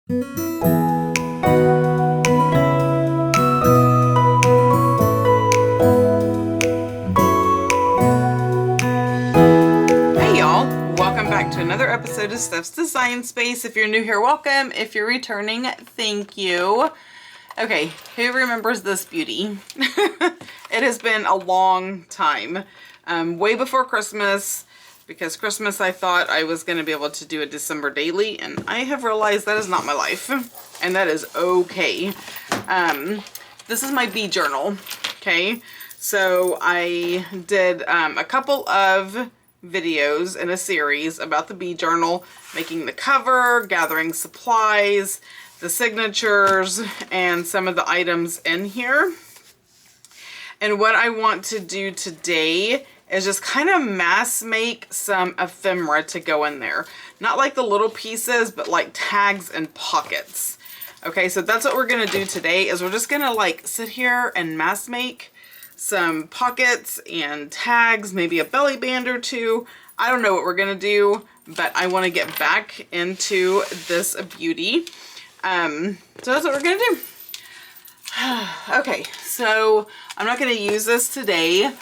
To another episode of Steph's Design Space. If you're new here, welcome. If you're returning, thank you. Okay, who remembers this beauty? It has been a long time, way before Christmas, because Christmas I thought I was going to be able to do a December daily, and I have realized that is not my life, and that is okay. This is my bee journal, okay? So I did a couple of videos in a series about the bee journal, making the cover, gathering supplies, the signatures, and some of the items in here. And what I want to do today is just kind of mass make some ephemera to go in there. Not like the little pieces, but like tags and pockets. Okay, so that's what we're gonna do today, is we're just gonna like sit here and mass make some pockets and tags, maybe a belly band or two. I don't know what we're gonna do, but I want to get back into this beauty. So that's what we're gonna do. Okay, so I'm not gonna use this today.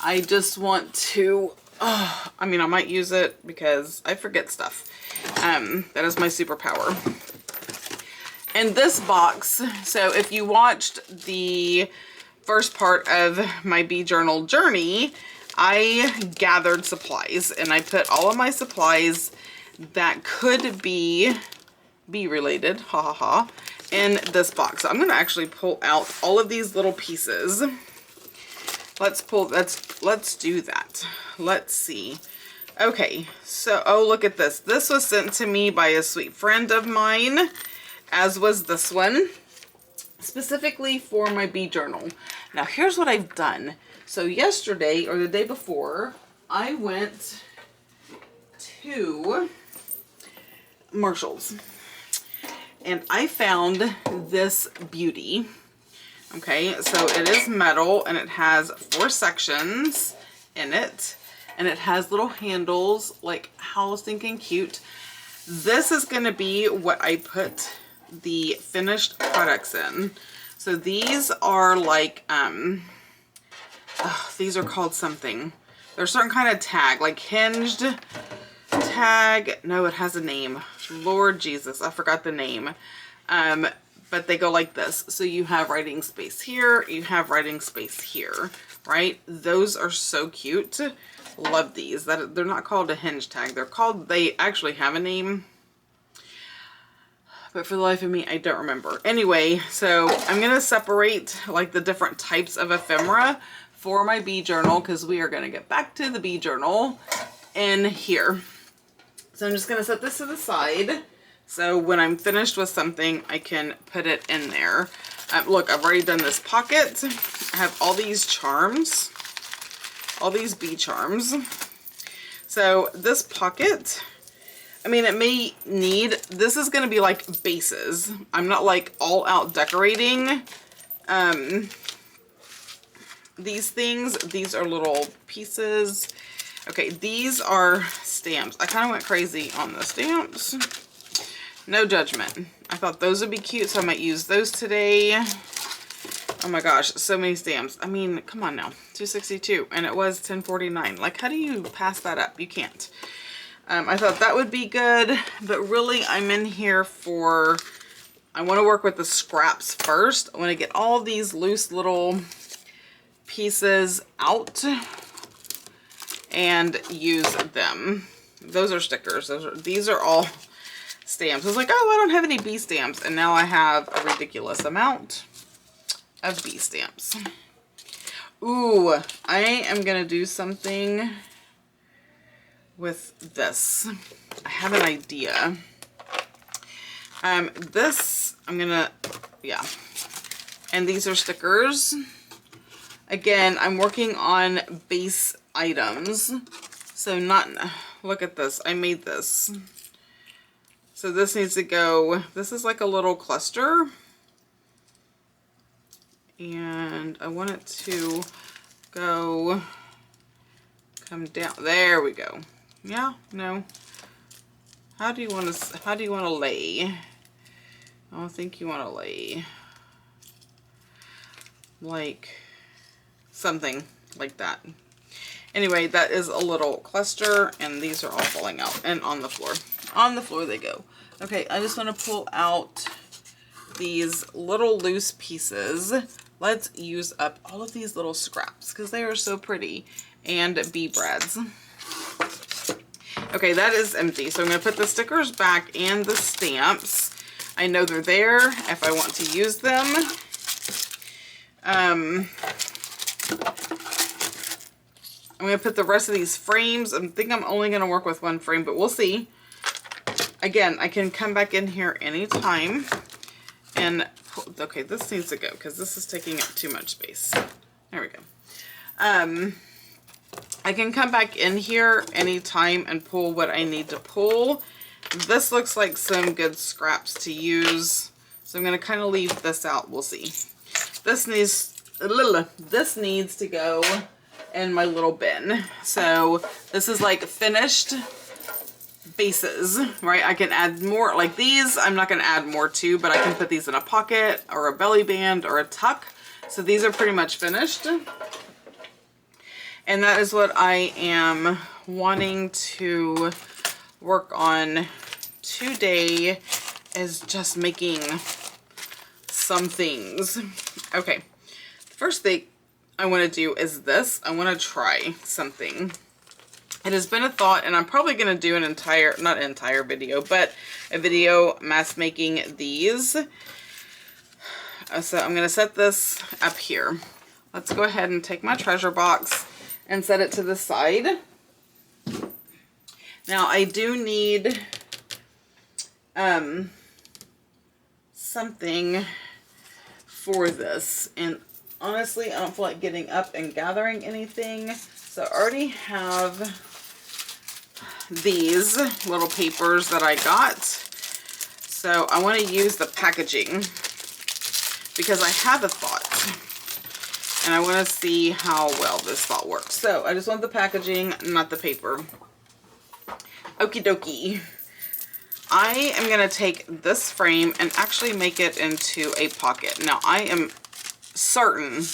I just want to, I mean, I might use it because I forget stuff. That is my superpower. In this box, so if you watched the first part of my bee journal journey, I gathered supplies and I put all of my supplies that could be bee related, ha ha ha, in this box. So I'm gonna actually pull out all of these little pieces. Let's do that. Let's see. Okay, so, oh, look at this. This was sent to me by a sweet friend of mine, as was this one, specifically for my bee journal. Now here's what I've done. So yesterday or the day before, I went to Marshall's and I found this beauty. Okay, so it is metal and it has 4 sections in it, and it has little handles. Like, how stinking cute. This is gonna be what I put the finished products in. So these are like, these are called something. They're a certain kind of tag, like hinged tag. No, it has a name. Lord Jesus, I forgot the name. But they go like this. So you have writing space here, you have writing space here, right? Those are so cute. Love these. That they're not called a hinge tag. They're called, they actually have a name, but for the life of me, I don't remember. Anyway, so I'm gonna separate like the different types of ephemera for my bee journal, because we are gonna get back to the bee journal in here. So I'm just gonna set this to the side. So when I'm finished with something, I can put it in there. Look, I've already done this pocket. I have all these charms, all these bee charms. So this pocket, I mean, it may need, this is going to be like bases. I'm not like all out decorating these things. These are little pieces. Okay, these are stamps. I kind of went crazy on the stamps. No judgment. I thought those would be cute, so I might use those today. Oh my gosh, so many stamps. I mean, come on now. $2.62, and it was $10.49. Like, how do you pass that up? You can't. I thought that would be good, but really I'm in here for, I want to work with the scraps first. I want to get all these loose little pieces out and use them. Those are stickers. These are all stamps. I was like, oh, I don't have any bee stamps, and now I have a ridiculous amount of bee stamps. Ooh, I am gonna do something with this. I have an idea. This, I'm gonna, yeah. And these are stickers. Again, I'm working on base items. So not, look at this. I made this. So this needs to go, this is like a little cluster. And I want it to go, come down. There we go. Yeah, no. How do you want to lay? I think you want to lay like something like that. Anyway, that is a little cluster, and these are all falling out and on the floor. On the floor they go. Okay, I just want to pull out these little loose pieces. Let's use up all of these little scraps because they are so pretty, and bee breads. Okay, that is empty. So I'm going to put the stickers back and the stamps. I know they're there if I want to use them. I'm going to put the rest of these frames. I think I'm only going to work with one frame, but we'll see. Again, I can come back in here anytime. And, okay, this needs to go because this is taking up too much space. There we go. I can come back in here anytime and pull what I need to pull. This looks like some good scraps to use. So I'm going to kind of leave this out. We'll see. This needs to go in my little bin. So this is like finished bases, right? I can add more like these. I'm not going to add more to, but I can put these in a pocket or a belly band or a tuck. So these are pretty much finished. And that is what I am wanting to work on today, is just making some things. Okay, the first thing I want to do is this. I want to try something. It has been a thought, and I'm probably going to do an entire, not an entire video, but a video mass making these. So I'm going to set this up here. Let's go ahead and take my treasure box and set it to the side. Now I do need something for this, and honestly I don't feel like getting up and gathering anything, so I already have these little papers that I got. So I want to use the packaging because I have a thought. And I want to see how well this thought works. So I just want the packaging, not the paper. Okie dokie. I am going to take this frame and actually make it into a pocket. Now I am certain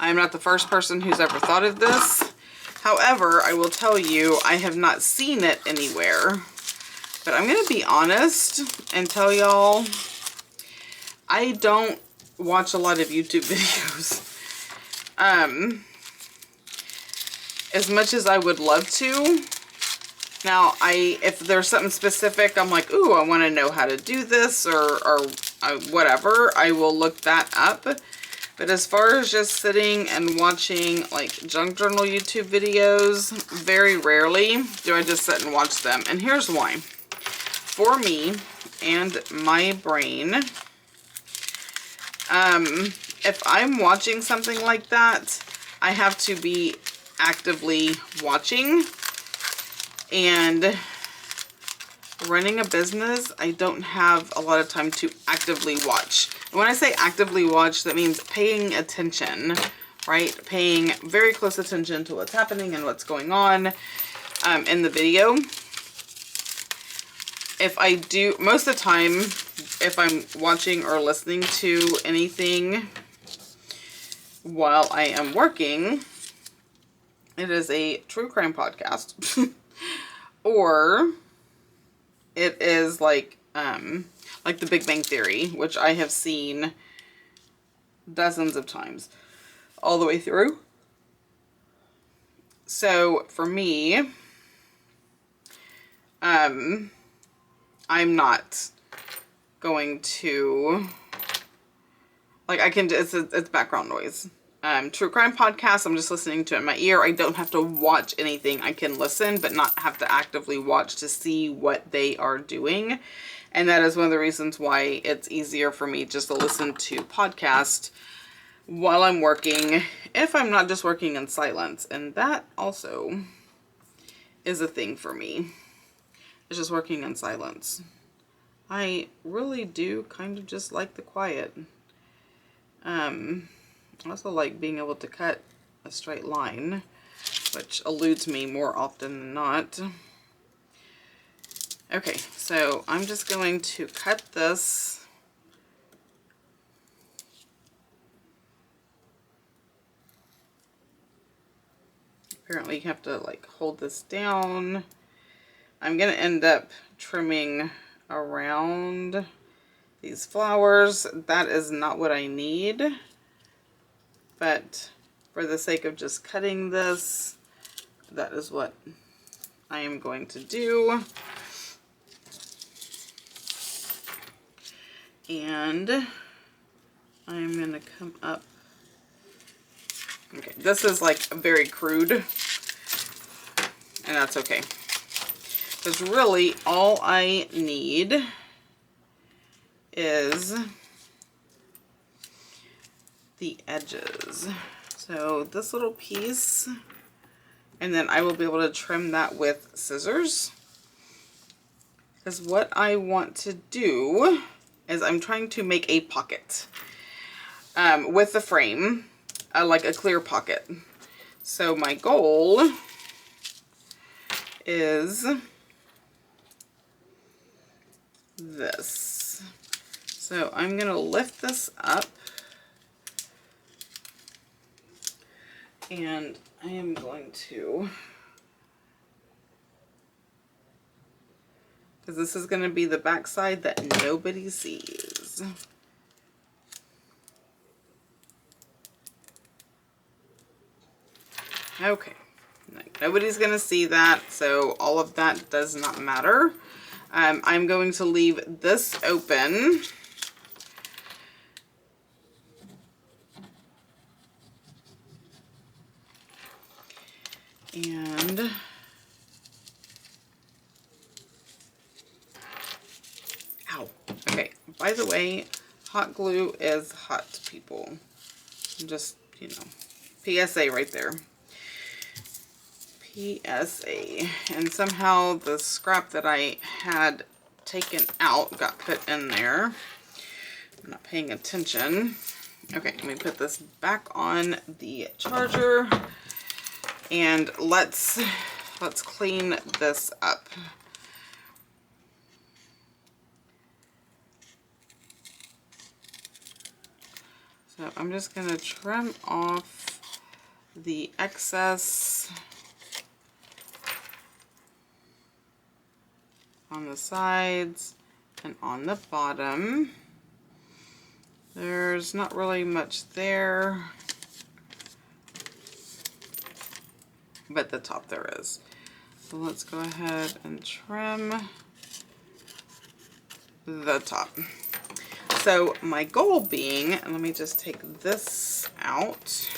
I am not the first person who's ever thought of this. However, I will tell you, I have not seen it anywhere. But I'm going to be honest and tell y'all, I don't watch a lot of YouTube videos. As much as I would love to. Now, if there's something specific, I'm like, ooh, I want to know how to do this or whatever, I will look that up. But as far as just sitting and watching like junk journal YouTube videos, very rarely do I just sit and watch them. And here's why. For me and my brain, if I'm watching something like that, I have to be actively watching. And running a business, I don't have a lot of time to actively watch. And when I say actively watch, that means paying attention, right? Paying very close attention to what's happening and what's going on in the video. If I do, most of the time, if I'm watching or listening to anything while I am working, it is a true crime podcast. Or it is like The Big Bang Theory, which I have seen dozens of times all the way through. So for me, I'm not going to, like, I can, it's background noise. True crime podcast, I'm just listening to it in my ear. I don't have to watch anything. I can listen, but not have to actively watch to see what they are doing. And that is one of the reasons why it's easier for me just to listen to podcasts while I'm working, if I'm not just working in silence. And that also is a thing for me. It's just working in silence. I really do kind of just like the quiet. I also like being able to cut a straight line, which eludes me more often than not. Okay, so I'm just going to cut this Apparently you have to like hold this down. I'm gonna end up trimming around these flowers. That is not what I need, but for the sake of just cutting this, that is what I am going to do. And I'm going to come up. Okay, this is like very crude, and that's okay. Because really all I need is the edges. So this little piece, and then I will be able to trim that with scissors. Because what I want to do is I'm trying to make a pocket with the frame, like a clear pocket. So my goal is this. So I'm going to lift this up, and I am going to, because this is going to be the back side that nobody sees. Okay, nobody's going to see that, so all of that does not matter. I'm going to leave this open. And ow. Okay, by the way, hot glue is hot, people. Just, you know, PSA right there. PSA. And somehow the scrap that I had taken out got put in there. I'm not paying attention. Okay, let me put this back on the charger, and let's clean this up. So I'm just going to trim off the excess on the sides and on the bottom. There's not really much there, but the top there is. So let's go ahead and trim the top. So my goal being, and let me just take this out.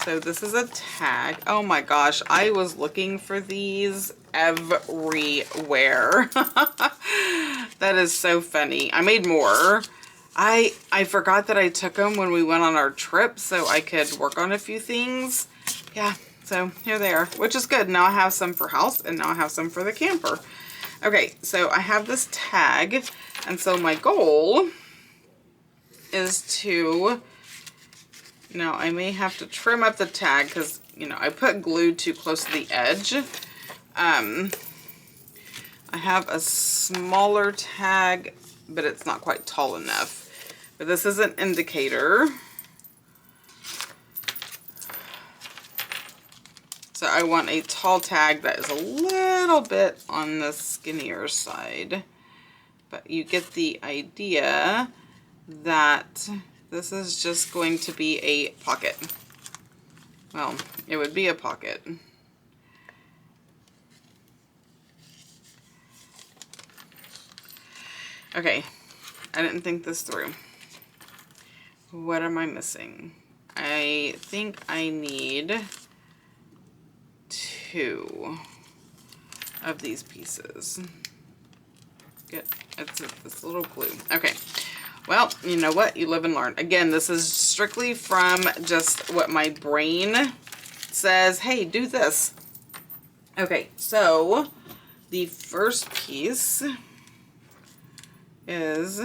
So this is a tag. Oh my gosh, I was looking for these everywhere. That is so funny. I made more. I forgot that I took them when we went on our trip so I could work on a few things. Yeah, so here they are, which is good. Now I have some for house, and now I have some for the camper. Okay, so I have this tag, and so my goal is to, now I may have to trim up the tag because, you know, I put glue too close to the edge. I have a smaller tag, but it's not quite tall enough. But this is an indicator. So I want a tall tag that is a little bit on the skinnier side. But you get the idea that this is just going to be a pocket. Well, it would be a pocket. Okay, I didn't think this through. What am I missing? I think I need 2 of these pieces. Good, it's this little glue. Okay, well, you know what? You live and learn. Again, this is strictly from just what my brain says, hey, do this. Okay, so the first piece is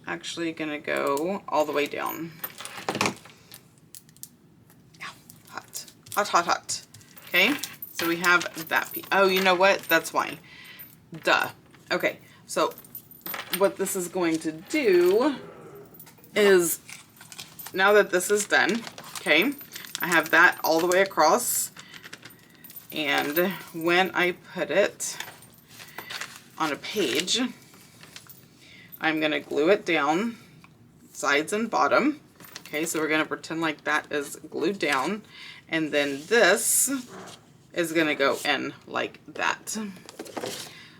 actually gonna go all the way down. Ow, hot, hot, hot, hot. Okay, so we have that piece. Oh, you know what? That's why. Duh. Okay, so what this is going to do is now that this is done, okay, I have that all the way across. And when I put it on a page, I'm going to glue it down, sides and bottom. Okay, so we're going to pretend like that is glued down. And then this is going to go in like that.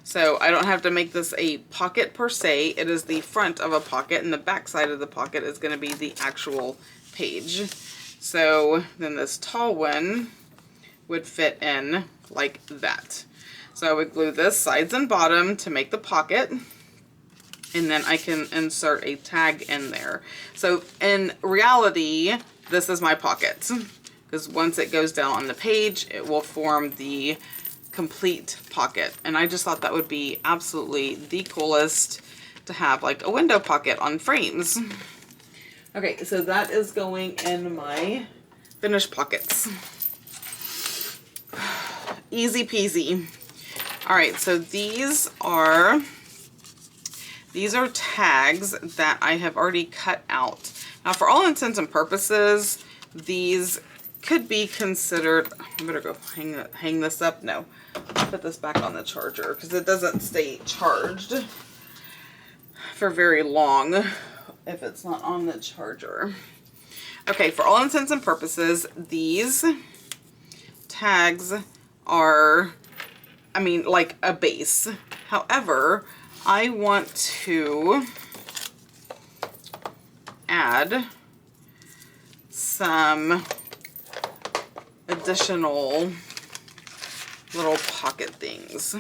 So I don't have to make this a pocket per se. It is the front of a pocket, and the back side of the pocket is going to be the actual page. So then this tall one would fit in like that. So I would glue this sides and bottom to make the pocket, and then I can insert a tag in there. So in reality, this is my pocket, because once it goes down on the page, it will form the complete pocket. And I just thought that would be absolutely the coolest to have, like a window pocket on frames. Okay, so that is going in my finished pockets. Easy peasy. All right, so these are tags that I have already cut out. Now, for all intents and purposes, these could be considered, I better go hang this up. No, I'll put this back on the charger because it doesn't stay charged for very long if it's not on the charger. Okay, for all intents and purposes, these tags are, I mean, like a base. However, I want to add some additional little pocket things.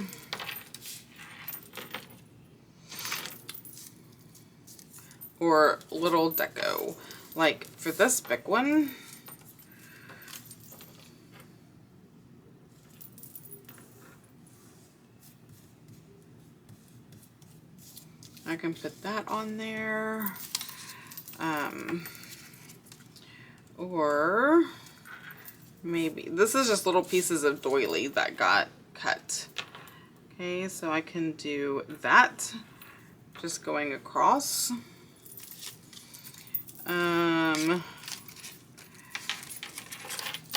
Or little deco. Like for this big one, I can put that on there. Or maybe this is just little pieces of doily that got cut. Okay, so I can do that, just going across.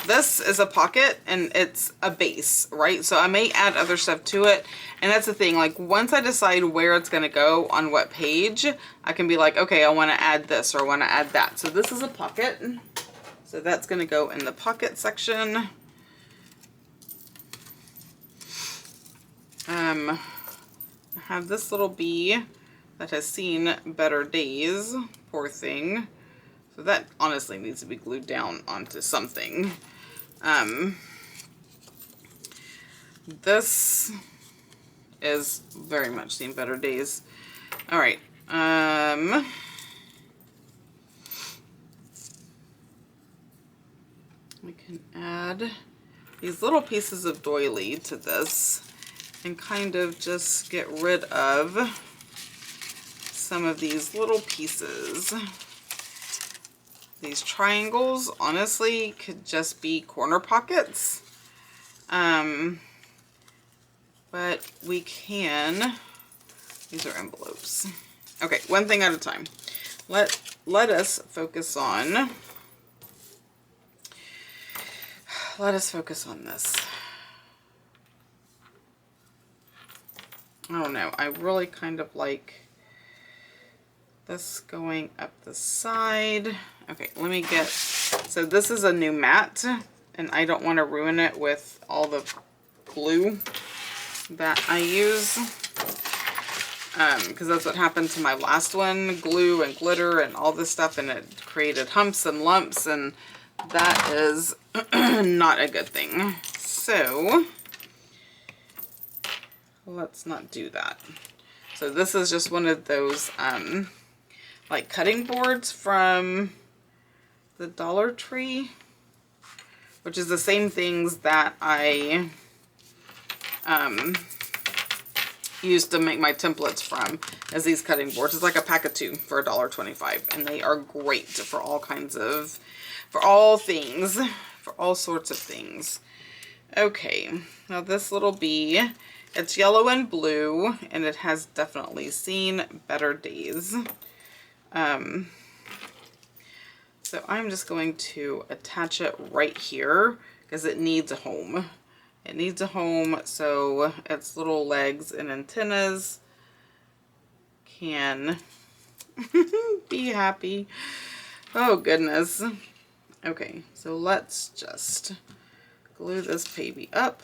This is a pocket and it's a base, right? So I may add other stuff to it. And that's the thing, like once I decide where it's gonna go on what page, I can be like, okay, I wanna add this or I wanna add that. So this is a pocket. So that's gonna go in the pocket section. I have this little bee that has seen better days, poor thing. So that honestly needs to be glued down onto something. This is very much seen better days. All right. We can add these little pieces of doily to this and kind of just get rid of some of these little pieces. These triangles honestly could just be corner pockets. But we can, these are envelopes. Okay, one thing at a time. Let us focus on this. I don't know, I really kind of like this going up the side. Okay, let me get, so this is a new mat and I don't want to ruin it with all the glue that I use, because that's what happened to my last one, glue and glitter and all this stuff, and it created humps and lumps, and that is not a good thing. So let's not do that. So this is just one of those like cutting boards from the Dollar Tree, which is the same things that I used to make my templates from, as these cutting boards. It's like a pack of 2 for $1.25, and they are great for all kinds of, for all sorts of things. Okay, now this little bee, it's yellow and blue, and it has definitely seen better days. So So I'm just going to attach it right here because it needs a home. It needs a home so its little legs and antennas can be happy. Oh goodness. Okay, so let's just glue this baby up.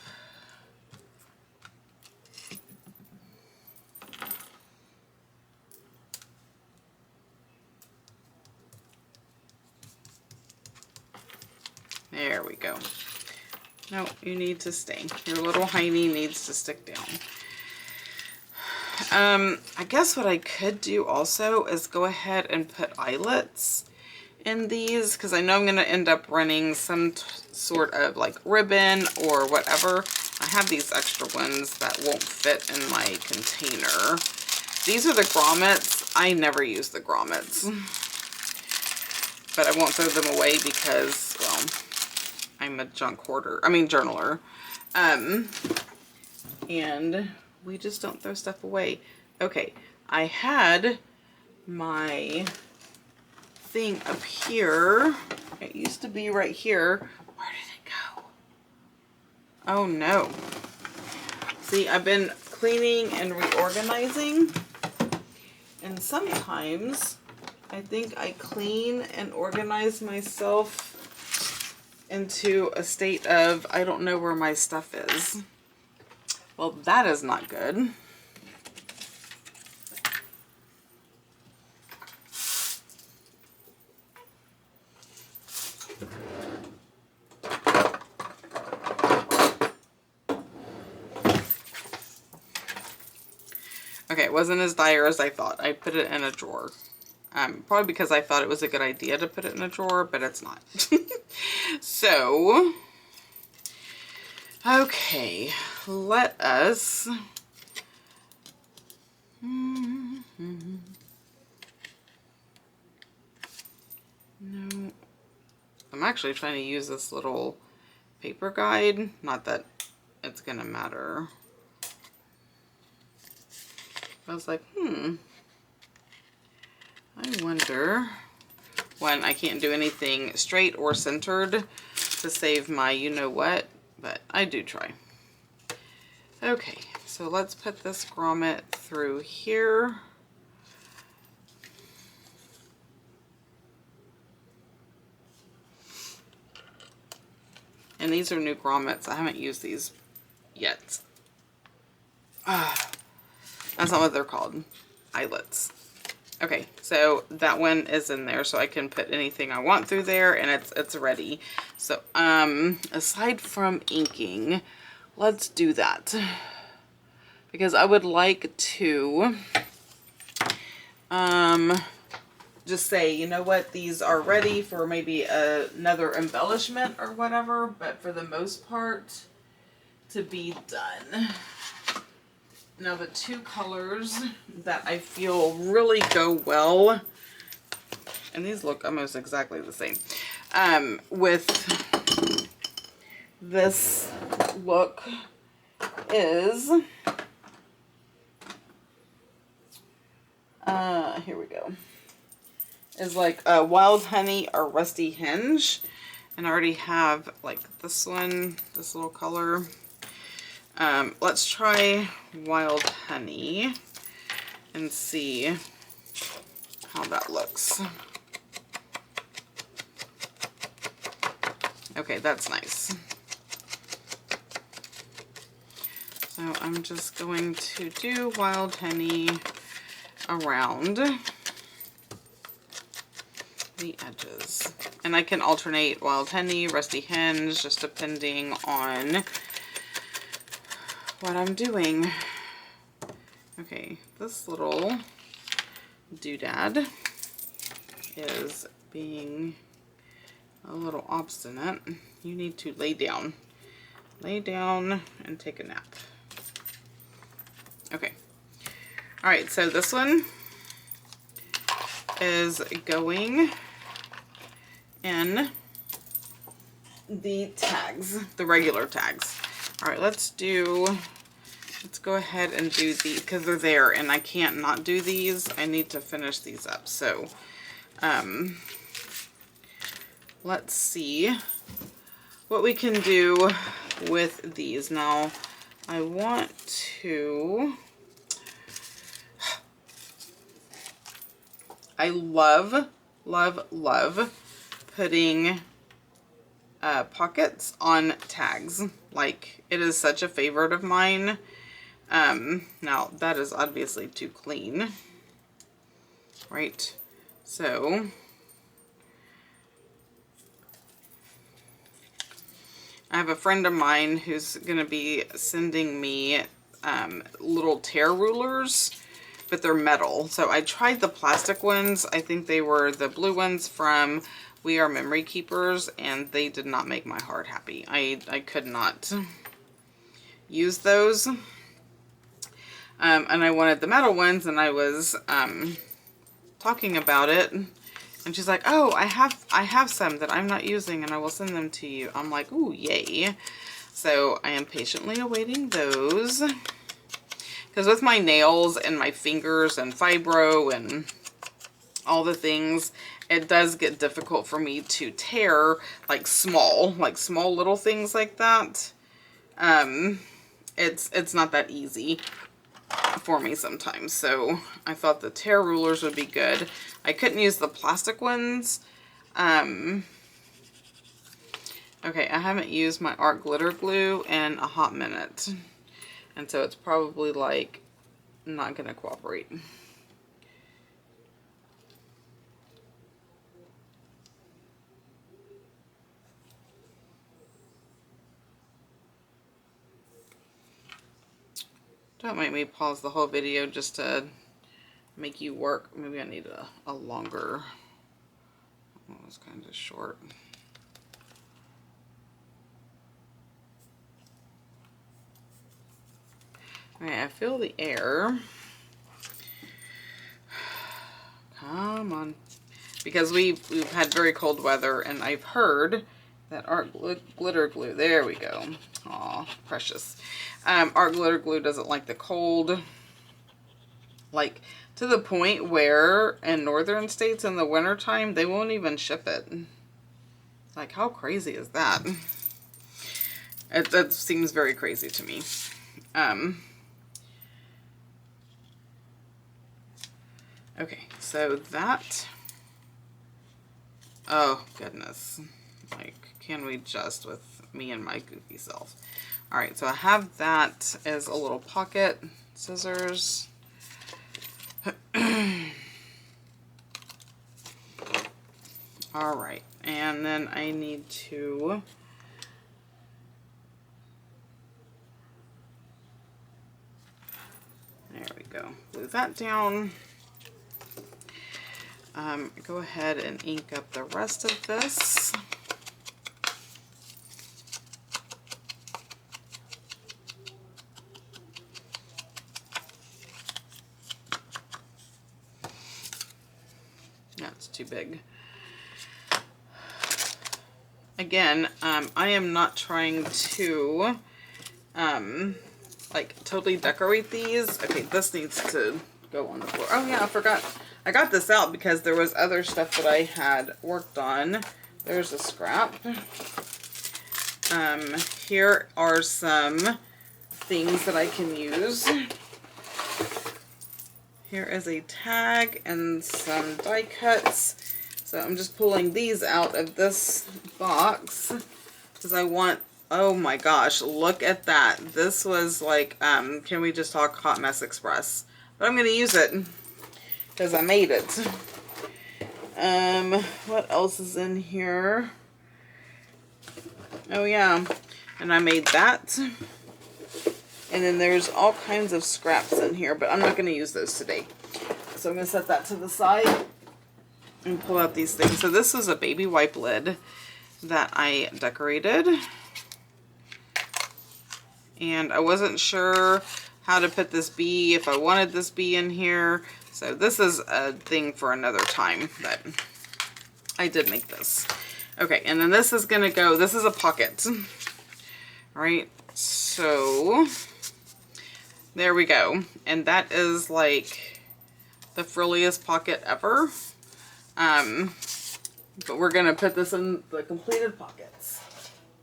There we go. No, you need to stay. Your little hiney needs to stick down. I guess what I could do also is go ahead and put eyelets in these because I know I'm going to end up running some sort of like ribbon or whatever. I have these extra ones that won't fit in my container. These are the grommets. I never use the grommets, but I won't throw them away because, well, I'm a junk hoarder. I mean, journaler. And we just don't throw stuff away. Okay, I had my thing up here. It used to be right here. Where did it go? Oh no. See, I've been cleaning and reorganizing, and sometimes I think I clean and organize myself into a state of I don't know where my stuff is. Well, that is not good. Okay, it wasn't as dire as I thought. I put it in a drawer. Probably because I thought it was a good idea to put it in a drawer, but it's not. So, okay, let us... No. I'm actually trying to use this little paper guide. Not that it's gonna matter. I was like, I wonder when I can't do anything straight or centered to save my you-know-what, but I do try. Okay, so let's put this grommet through here. And these are new grommets. I haven't used these yet. That's not what they're called. Eyelets. Okay, so that one is in there, so I can put anything I want through there, and it's ready. So, aside from inking, let's do that. Because I would like to, just say, you know what, these are ready for maybe another embellishment or whatever, but for the most part, to be done. Now the two colors that I feel really go well, and these look almost exactly the same, with this look is, here we go, is like a Wild Honey or Rusty Hinge, and I already have like this one, this little color. Let's try Wild Honey and see how that looks. Okay, that's nice. So I'm just going to do Wild Honey around the edges. And I can alternate Wild Honey, Rusty Hinge, just depending on what I'm doing. Okay, this little doodad is being a little obstinate. You need to lay down. Lay down and take a nap. Okay. Alright, so this one is going in the tags, the regular tags. Alright, let's go ahead and do these because they're there and I can't not do these. I need to finish these up. So, let's see what we can do with these. Now, I want to... I love, love, love putting pockets on tags. Like, it is such a favorite of mine. Now, that is obviously too clean, right? So, I have a friend of mine who's going to be sending me little tear rulers, but they're metal. So I tried the plastic ones. I think they were the blue ones from We Are Memory Keepers, and they did not make my heart happy. I could not use those. And I wanted the metal ones, and I was talking about it, and she's like, oh, I have some that I'm not using, and I will send them to you. I'm like, ooh, yay. So I am patiently awaiting those. Because with my nails and my fingers and fibro and all the things, it does get difficult for me to tear like small little things like that. It's not that easy for me sometimes. So I thought the tear rulers would be good. I couldn't use the plastic ones. Okay, I haven't used my art glitter glue in a hot minute. And so it's probably like not gonna cooperate. Don't make me pause the whole video just to make you work. Maybe I need a longer. That was kind of short. Alright, I feel the air. Come on. Because we've had very cold weather, and I've heard that art glitter glue, there we go. Aw, precious. Art glitter glue doesn't like the cold. Like, to the point where in northern states in the wintertime, they won't even ship it. Like, how crazy is that? That seems very crazy to me. Okay, so that, oh goodness, like, can we just with me and my goofy self? All right, so I have that as a little pocket, scissors. All right, and then I need to, there we go, glue that down. Go ahead and ink up the rest of this. That's too big. Again, I am not trying to like totally decorate these. Okay, this needs to go on the floor. Oh yeah, I forgot. I got this out because there was other stuff that I had worked on. There's a scrap. Here are some things that I can use. Here is a tag and some die cuts. So I'm just pulling these out of this box because I want, oh my gosh, look at that. This was like, can we just talk Hot Mess Express? But I'm going to use it because I made it. What else is in here? Oh yeah, and I made that. And then there's all kinds of scraps in here, but I'm not going to use those today. So I'm going to set that to the side and pull out these things. So this is a baby wipe lid that I decorated. And I wasn't sure how to put this bee, if I wanted this bee in here. So this is a thing for another time, but I did make this. Okay, and then this is going to go, this is a pocket. All right, so there we go. And that is like the frilliest pocket ever. But we're going to put this in the completed pockets.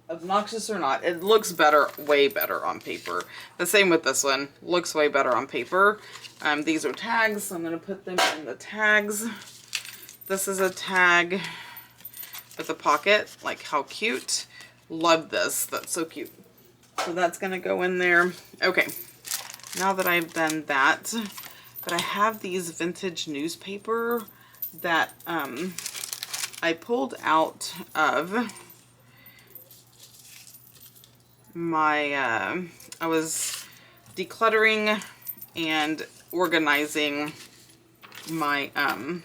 Obnoxious or not, it looks better, way better on paper. The same with this one. Looks way better on paper. These are tags, so I'm going to put them in the tags. This is a tag with a pocket. Like, how cute. Love this. That's so cute. So that's going to go in there. Okay. Now that I've done that, but I have these vintage newspaper that I pulled out of my, I was decluttering and organizing my, I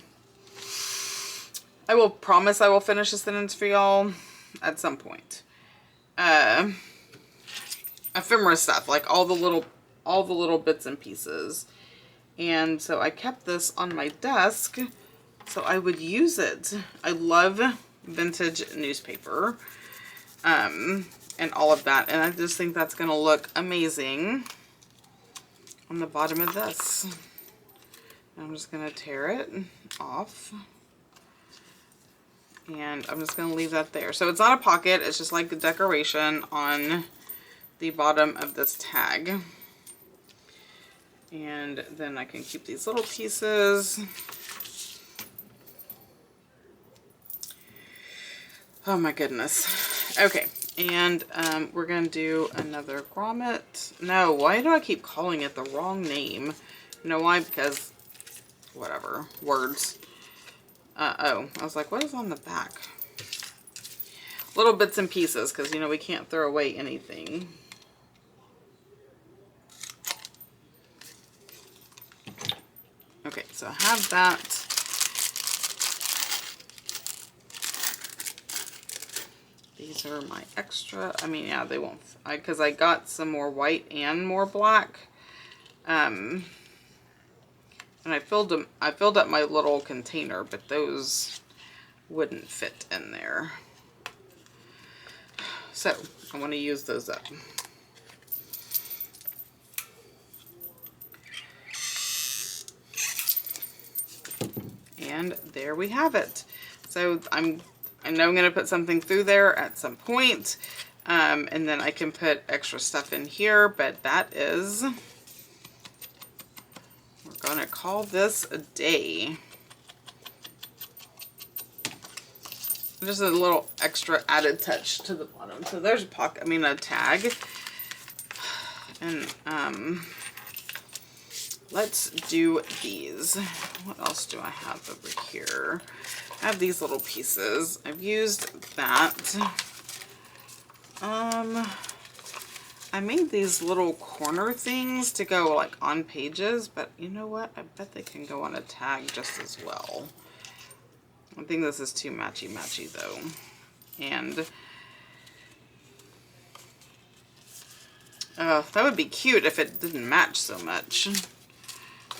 will promise I will finish the sentence for y'all at some point. Ephemera stuff, like all the little bits and pieces. And so I kept this on my desk so I would use it. I love vintage newspaper. And all of that. And I just think that's going to look amazing on the bottom of this. I'm just going to tear it off. And I'm just going to leave that there. So it's not a pocket. It's just like a decoration on the bottom of this tag. And then I can keep these little pieces. Oh my goodness. Okay. And we're going to do another grommet. No, why do I keep calling it the wrong name? You know why? Because, whatever, words. Oh, I was like, what is on the back? Little bits and pieces, because, you know, we can't throw away anything. Okay, so I have that. These are my extra. I mean, yeah, they won't, because I got some more white and more black. And I filled up my little container, but those wouldn't fit in there. So I want to use those up. And there we have it. So I know I'm going to put something through there at some point. And then I can put extra stuff in here, but that is, we're going to call this a day. Just a little extra added touch to the bottom. So there's a pocket, I mean a tag. And let's do these. What else do I have over here? I have these little pieces. I've used that. I made these little corner things to go like on pages, but you know what? I bet they can go on a tag just as well. I think this is too matchy-matchy though. And that would be cute if it didn't match so much.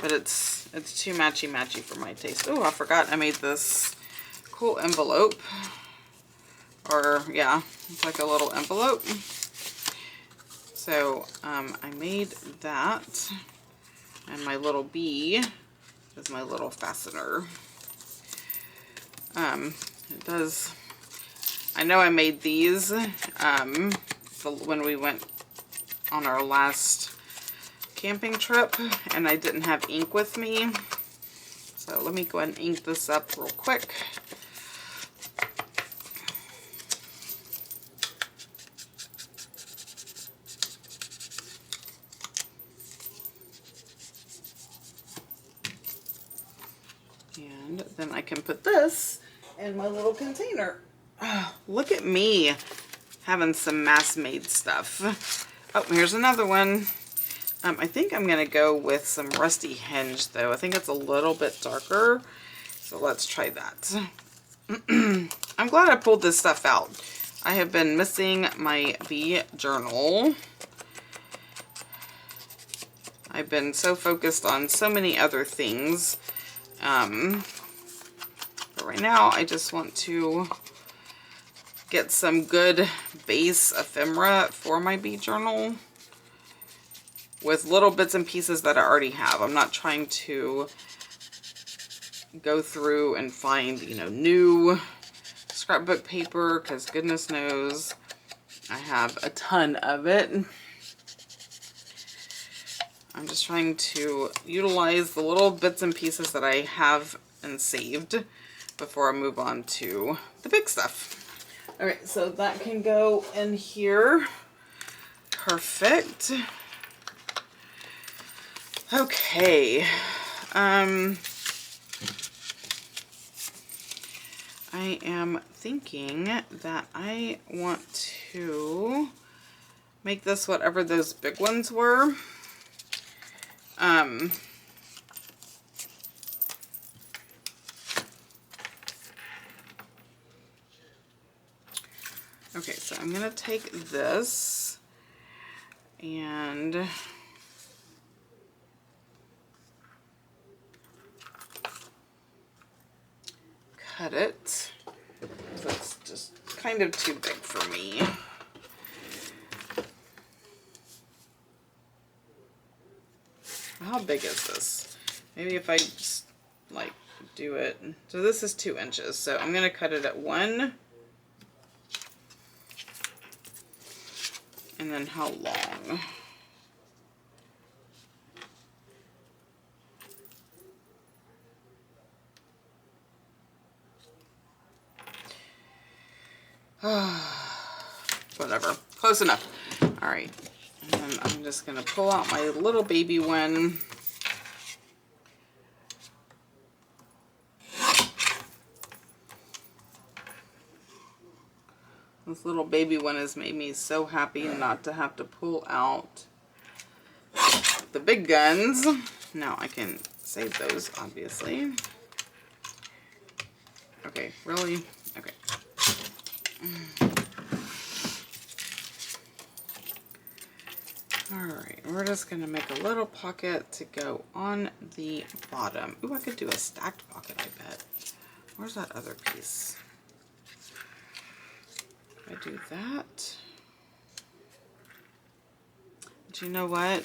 But it's too matchy-matchy for my taste. Oh, I forgot I made this cool envelope. Or, yeah, it's like a little envelope. So, I made that. And my little bee is my little fastener. It does, I know I made these when we went on our last camping trip and I didn't have ink with me. So let me go ahead and ink this up real quick. And then I can put this in my little container. Oh, look at me having some mass-made stuff. Oh, here's another one. I think I'm going to go with some Rusty Hinge, though. I think it's a little bit darker. So let's try that. I'm glad I pulled this stuff out. I have been missing my bee journal. I've been so focused on so many other things. But right now, I just want to get some good base ephemera for my bee journal with little bits and pieces that I already have. I'm not trying to go through and find, you know, new scrapbook paper, because goodness knows I have a ton of it. I'm just trying to utilize the little bits and pieces that I have and saved before I move on to the big stuff. All right, so that can go in here. Perfect. Okay. I am thinking that I want to make this whatever those big ones were. Okay, so I'm gonna take this and cut it. That's just kind of too big for me. How big is this? Maybe if I just like do it. So this is 2 inches. So I'm gonna cut it at 1. And then how long? Whatever. Close enough. All right. And then I'm just going to pull out my little baby one. This little baby one has made me so happy not to have to pull out the big guns. Now I can save those, obviously. Okay, really? Okay. Alright, we're just going to make a little pocket to go on the bottom. Ooh, I could do a stacked pocket, I bet. Where's that other piece? If I do that. But you know what?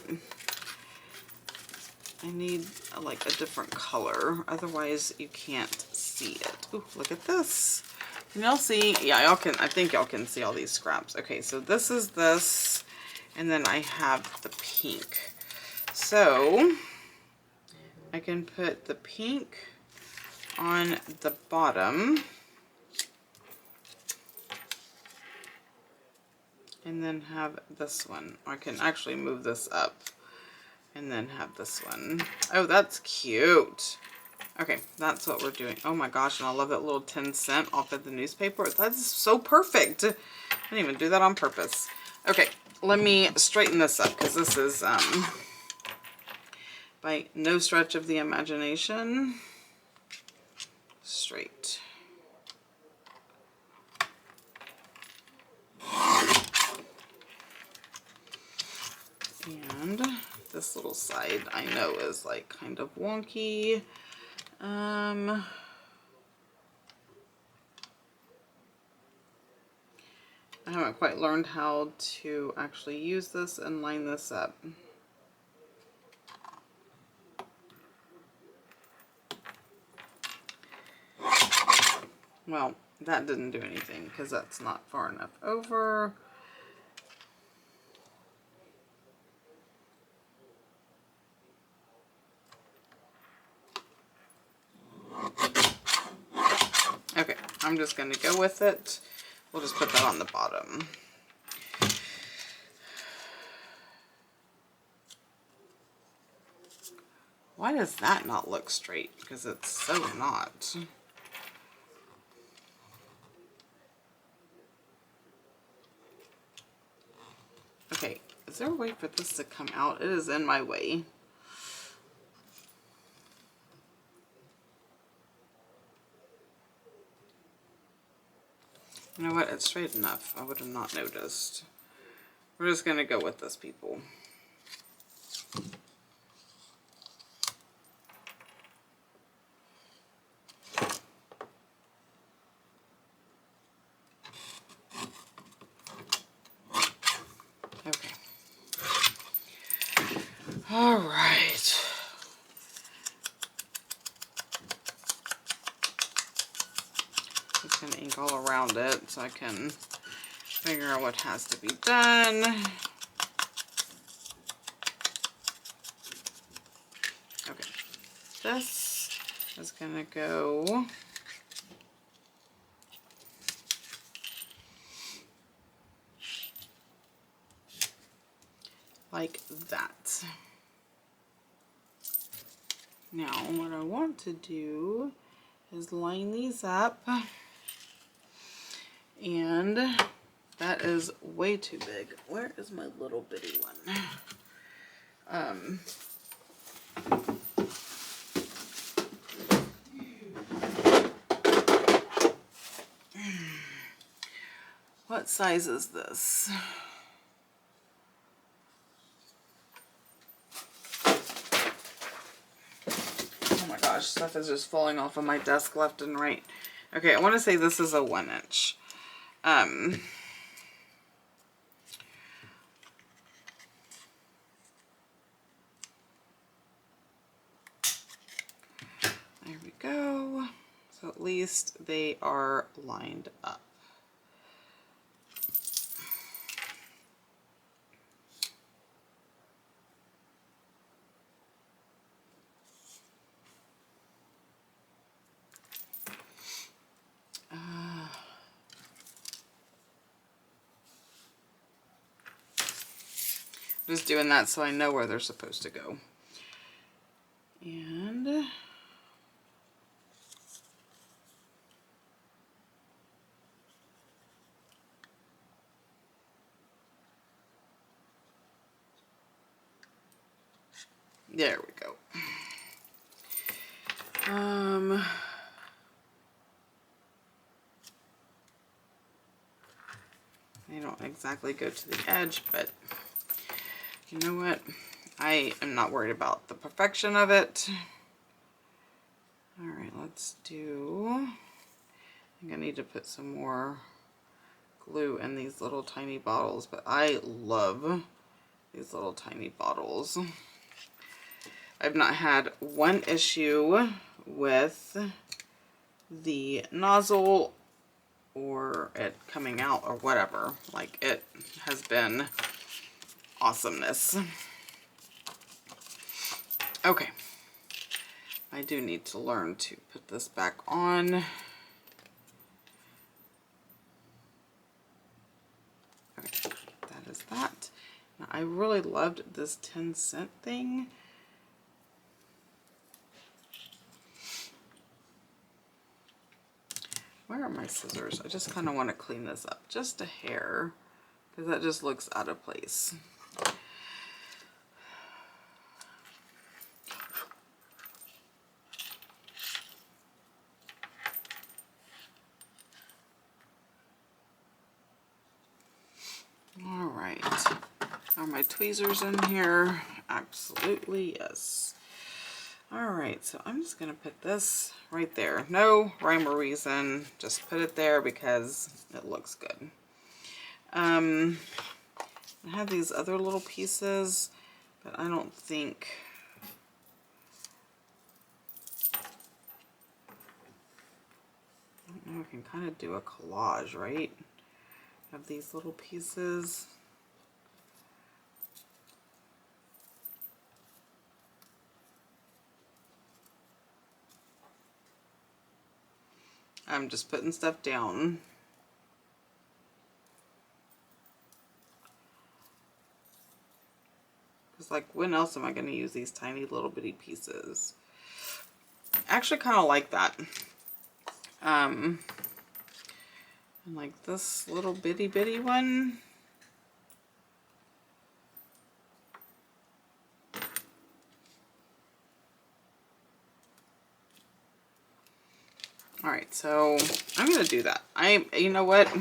I need like a different color. Otherwise, you can't see it. Ooh, look at this. Can y'all see? Yeah, y'all can. I think y'all can see all these scraps. Okay, so this is this. And then I have the pink. So I can put the pink on the bottom. And then have this one. I can actually move this up. And then have this one. Oh, that's cute. Okay, that's what we're doing. Oh my gosh, and I love that little 10-cent off of the newspaper. That's so perfect. I didn't even do that on purpose. Okay, let me straighten this up because this is by no stretch of the imagination straight. And this little side I know is like kind of wonky. I haven't quite learned how to actually use this and line this up. Well, that didn't do anything because that's not far enough over. Okay, I'm just going to go with it. We'll just put that on the bottom. Why does that not look straight? Because it's so not. Okay, is there a way for this to come out? It is in my way. You know what? It's straight enough. I would have not noticed. We're just going to go with this, people. Okay. All right. just going to ink all around it so I can figure out what has to be done. Okay, this is going to go like that. Now, what I want to do is line these up, and that is way too big. Where is my little bitty one? What size is this? Oh my gosh, stuff is just falling off of my desk left and right. Okay, I want to say this is a 1 inch. There we go. So at least they are lined up. Just doing that so I know where they're supposed to go. And there we go. They don't exactly go to the edge, but you know what? I am not worried about the perfection of it. All right, let's do, I think I need to put some more glue in these little tiny bottles, but I love these little tiny bottles. I've not had one issue with the nozzle or it coming out or whatever. Like, it has been awesomeness. Okay, I do need to learn to put this back on. Okay, that is that. Now, I really loved this 10-cent thing. Where are my scissors? I just kind of want to clean this up just a hair because that just looks out of place. All right. Are my tweezers in here? Absolutely, yes. All right, so I'm just going to put this right there. No rhyme or reason. Just put it there because it looks good. I have these other little pieces, but I don't think... I don't know, I can kind of do a collage, right? Of these little pieces. I'm just putting stuff down. Because, like, when else am I going to use these tiny little bitty pieces? I actually kind of like that. And like this little bitty bitty one. All right, so I'm gonna do that. You know what?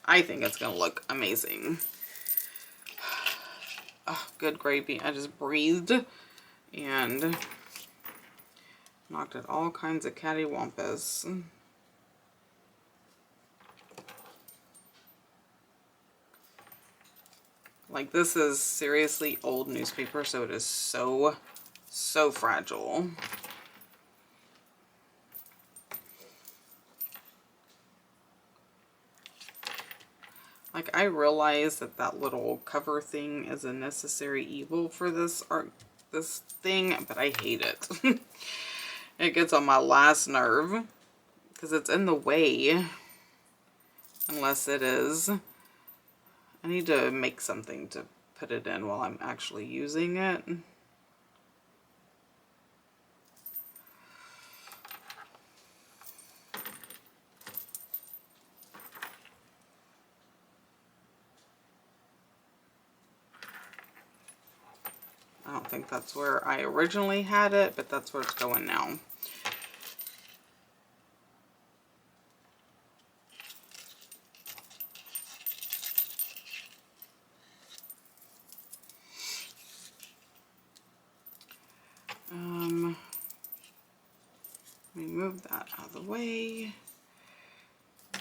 I think it's gonna look amazing. Oh, good gravy. I just breathed and knocked at all kinds of cattywampus. Like, this is seriously old newspaper, so it is so fragile. Like, I realize that that little cover thing is a necessary evil for this art, this thing, but I hate it. It gets on my last nerve because it's in the way, unless it is. I need to make something to put it in while I'm actually using it. I don't think that's where I originally had it, but that's where it's going now. Let me move that out of the way.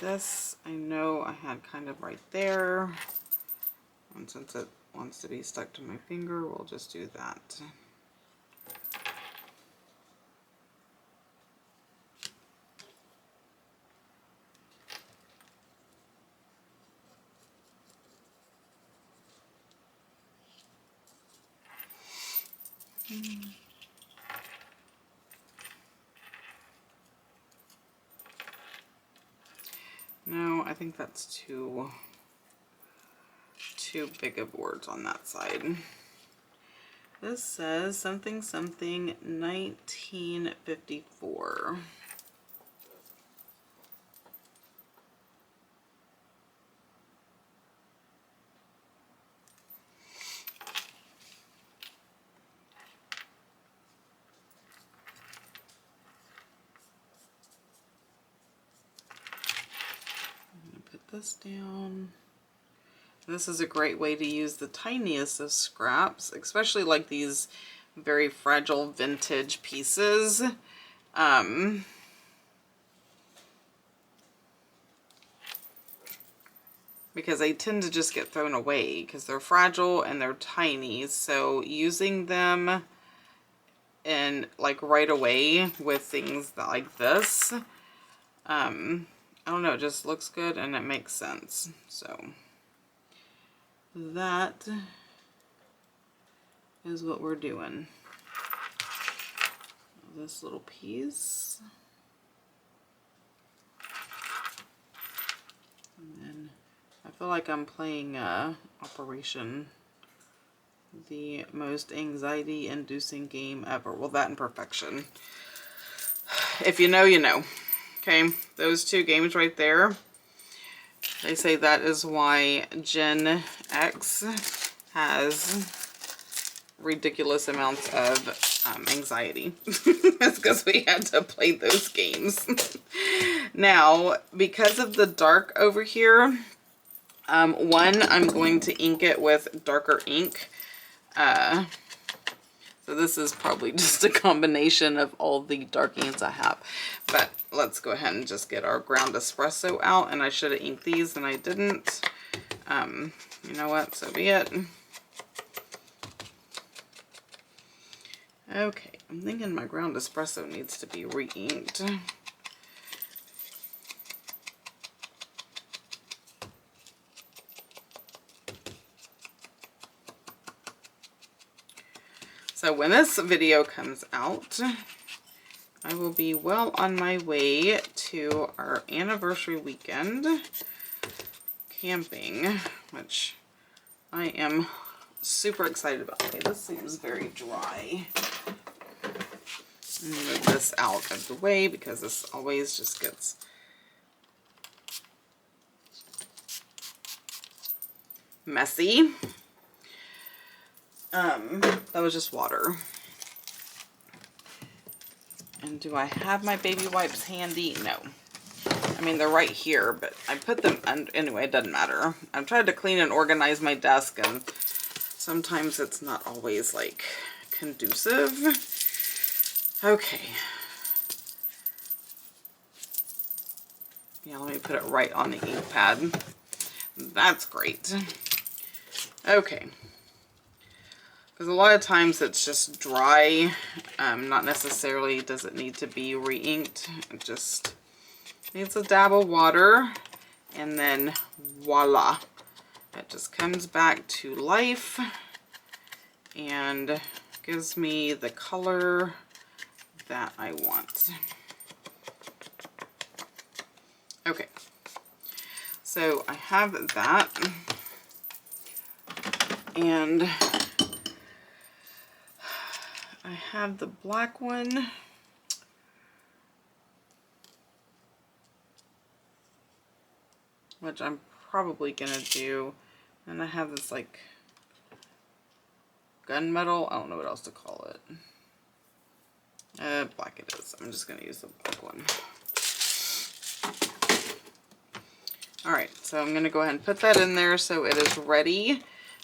This, I know I had kind of right there. And since it wants to be stuck to my finger, we'll just do that. No, I think that's too big of words on that side. This says something something 1954. This down. This is a great way to use the tiniest of scraps, especially like these very fragile vintage pieces. Because they tend to just get thrown away because they're fragile and they're tiny. So using them in like right away with things that, like this, I don't know, it just looks good and it makes sense. So that is what we're doing. This little piece. And then I feel like I'm playing Operation, the most anxiety-inducing game ever. Well, that and Perfection. If you know, you know. Okay, those two games right there. They say that is why Gen X has ridiculous amounts of anxiety. That's because we had to play those games. Now, because of the dark over here, one, I'm going to ink it with darker ink. So this is probably just a combination of all the dark inks I have. But let's go ahead and just get our ground espresso out. And I should have inked these and I didn't. You know what? So be it. Okay, I'm thinking my ground espresso needs to be re-inked. So when this video comes out, I will be well on my way to our anniversary weekend camping, which I am super excited about. Okay, this seems very dry. Move this out of the way because this always just gets messy. That was just water. And do I have my baby wipes handy? No. I mean, they're right here, but I put them under. Anyway, it doesn't matter. I've tried to clean and organize my desk, and sometimes it's not always, like, conducive. Okay. Yeah, let me put it right on the ink pad. That's great. Okay. Because a lot of times it's just dry. Not necessarily does it need to be re-inked. It just needs a dab of water. And then voila. It just comes back to life and gives me the color that I want. Okay, so I have that, and I have the black one. Which I'm probably gonna do. And I have this like gunmetal. I don't know what else to call it. Black it is. I'm just gonna use the black one. Alright, so I'm gonna go ahead and put that in there so it is ready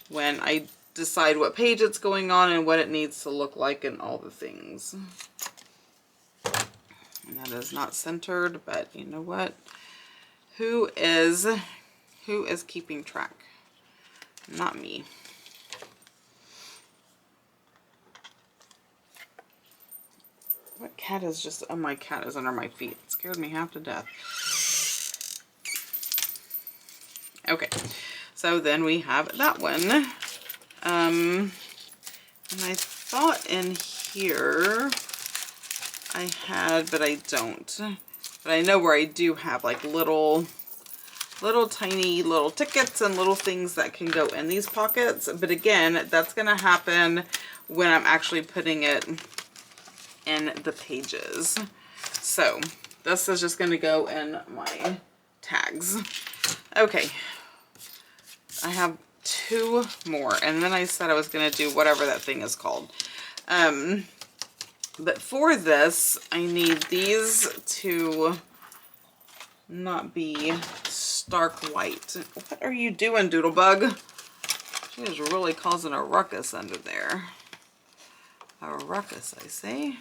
when I decide what page it's going on and what it needs to look like and all the things. And that is not centered, but you know what? Who is keeping track? Not me. What cat is just, oh, my cat is under my feet. It scared me half to death. Okay, so then we have that one. And I thought in here I had, but I don't. But I know where I do have like little tiny little tickets and little things that can go in these pockets. But again, that's gonna happen when I'm actually putting it in the pages. So this is just gonna go in my tags. Okay, I have 2 more, and then I said I was gonna do whatever that thing is called. But for this, I need these to not be stark white. What are you doing, Doodlebug? She is really causing a ruckus under there. A ruckus, I say.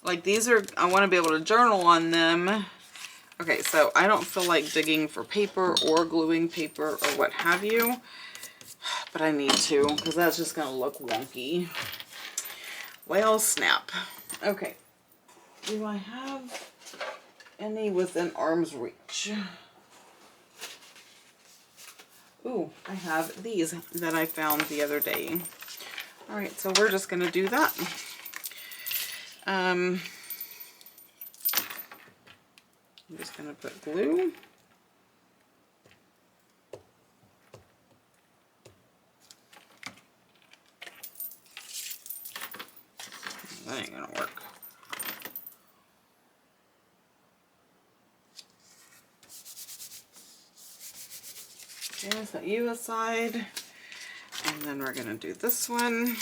Like these are, I want to be able to journal on them. Okay, so I don't feel like digging for paper or gluing paper or what have you. But I need to, because that's just going to look wonky. Well, snap. Okay. Do I have any within arm's reach? Ooh, I have these that I found the other day. Alright, so we're just going to do that. I'm just going to put glue. That ain't gonna work. Okay, set you aside. And then we're gonna do this one.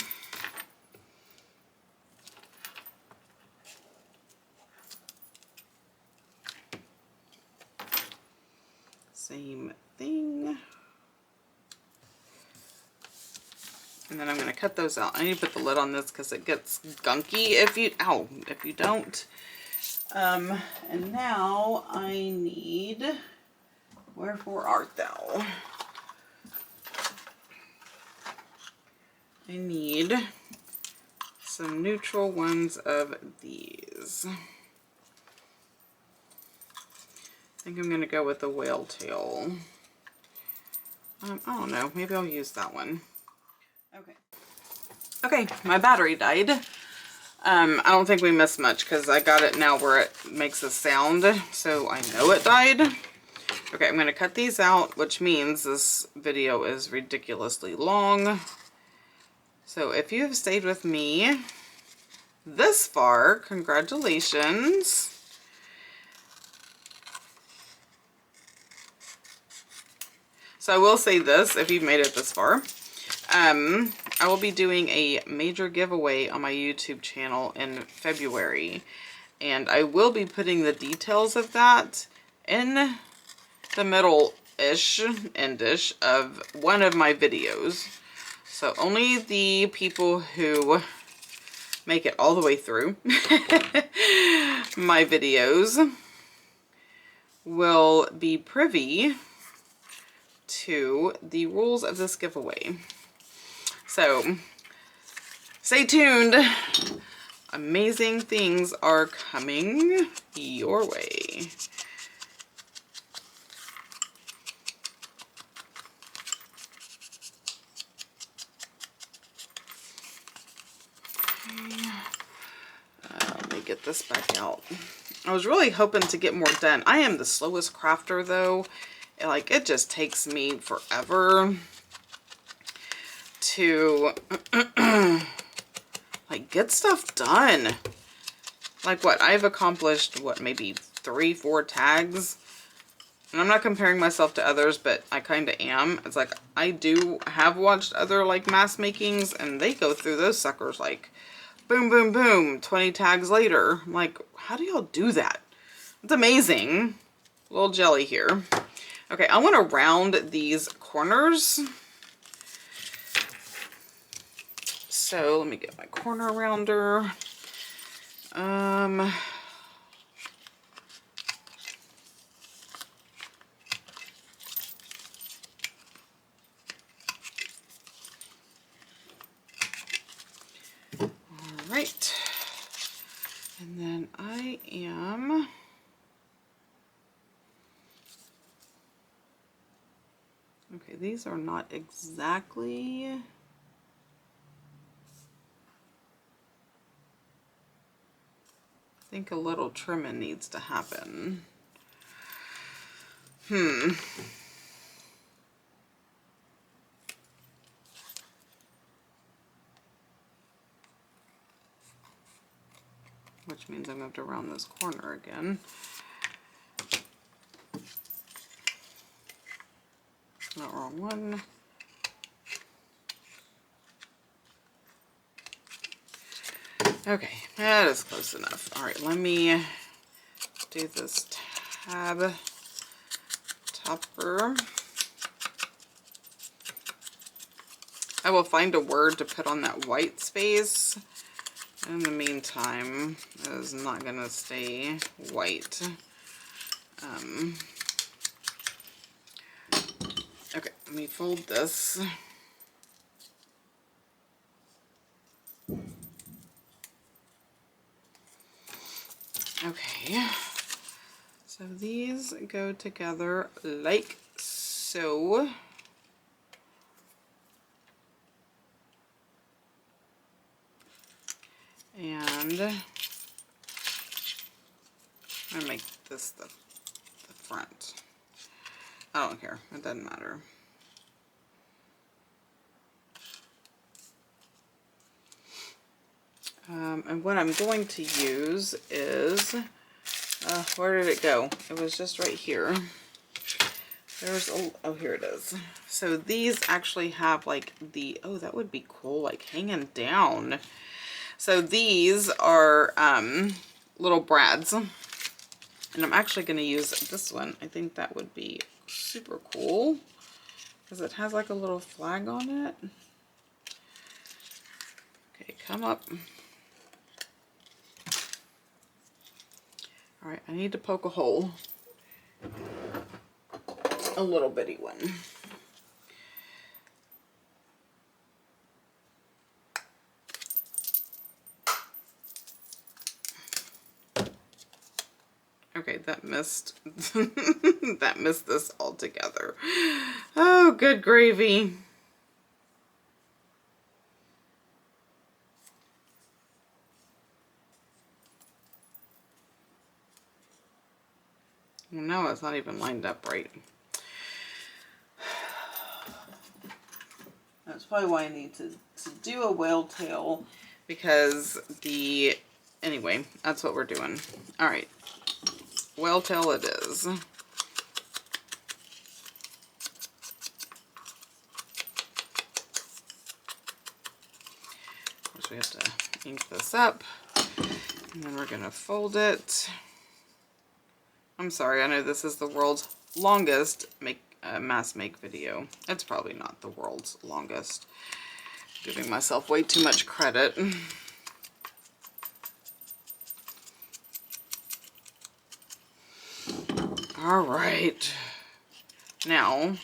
Same thing. And then I'm going to cut those out. I need to put the lid on this because it gets gunky if you don't. And now I need, wherefore art thou? I need some neutral ones of these. I think I'm going to go with the whale tail. I don't know. Maybe I'll use that one. Okay, my battery died. I don't think we missed much because I got it now where it makes a sound, so I know it died. Okay, I'm going to cut these out, which means this video is ridiculously long. So if you have stayed with me this far, congratulations. So I will say this, if you've made it this far. I will be doing a major giveaway on my YouTube channel in February, and I will be putting the details of that in the middle-ish, end-ish of one of my videos. So only the people who make it all the way through my videos will be privy to the rules of this giveaway. So, stay tuned. Amazing things are coming your way. Let me get this back out. I was really hoping to get more done. I am the slowest crafter though. Like, it just takes me forever to like get stuff done. Like what? I've accomplished what, maybe 3-4 tags. And I'm not comparing myself to others, but I kind of am. It's like I have watched other like mask makings and they go through those suckers like boom, boom, boom, 20 tags later. I'm like, how do y'all do that? It's amazing. A little jelly here. Okay, I want to round these corners. So let me get my corner rounder. Right, and then I am okay, these are not exactly I think a little trimming needs to happen. Which means I'm going to have to round this corner again. Not wrong one. Okay, that is close enough. All right, let me do this tab topper. I will find a word to put on that white space. In the meantime, it is not going to stay white. Okay, let me fold this. Okay, so these go together like so. And I'm gonna make this the front. I don't care, it doesn't matter. And what I'm going to use is, where did it go? It was just right here. There's a, oh, here it is. So these actually have like the, oh, that would be cool, like hanging down. So these are little brads, and I'm actually going to use this one. I think that would be super cool because it has like a little flag on it. Okay, come up. All right, I need to poke a hole. A little bitty one. Okay, that missed that missed this altogether. Oh, good gravy. Well, no, it's not even lined up right. That's probably why I need to do a whale tail, because the, anyway, that's what we're doing. All right, whale tail it is. Of course, we have to ink this up, and then we're gonna fold it. I'm sorry, I know this is the world's longest mask make video. It's probably not the world's longest. Giving myself way too much credit. All right. Now,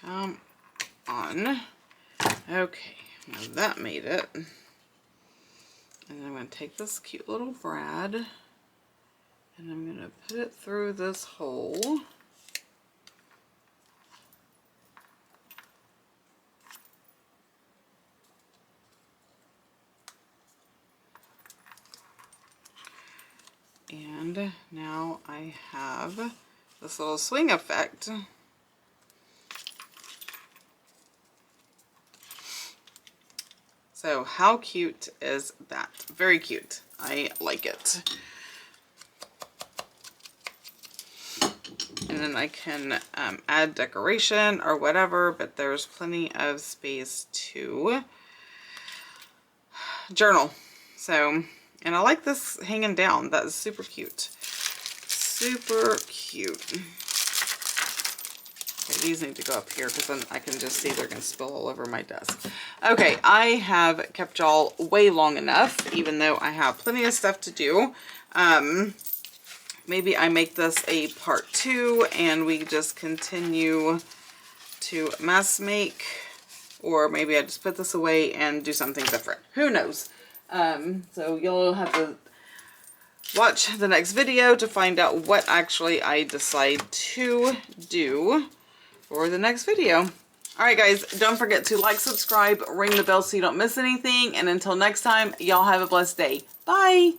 Come on. Okay, now that made it. And then I'm going to take this cute little brad and I'm going to put it through this hole. And now I have this little swing effect. So how cute is that? Very cute. I like it. And then I can add decoration or whatever, but there's plenty of space to journal. So, and I like this hanging down. That is super cute. Super cute. Okay, these need to go up here because then I can just see they're going to spill all over my desk. Okay, I have kept y'all way long enough, even though I have plenty of stuff to do. Maybe I make this a part 2 and we just continue to mess make, or maybe I just put this away and do something different. Who knows? So you'll have to watch the next video to find out what actually I decide to do for the next video. Alright guys, don't forget to like, subscribe, ring the bell so you don't miss anything, and until next time, y'all have a blessed day. Bye!